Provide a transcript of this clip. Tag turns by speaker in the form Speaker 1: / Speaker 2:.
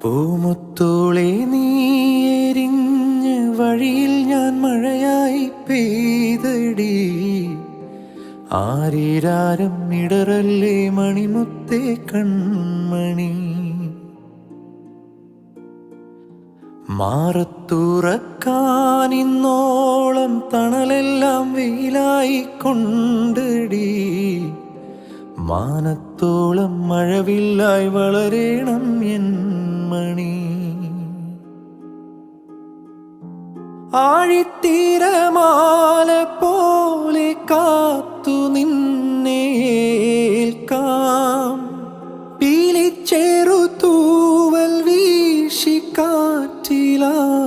Speaker 1: പൂമുത്തോളെ നീ എരിഞ്ഞ വഴിയിൽ ഞാൻ മഴയായി പെയ്തടി. ആരീരാരം ഇടറല്ലേ മണിമുത്തേ കൺമണി. മാറത്തുറക്കാനിന്നോളം തണലെല്ലാം വെയിലായി കൊണ്ടടി. മാനത്തോളം മഴവില്ലായി വളരേണം എൻ മണി. ആഴിത്തീരമാല പോലെ കാത്തു നിന്നേൽക്കാം. പീലിച്ചേറു തൂവൽ വീശി കാറ്റിലാ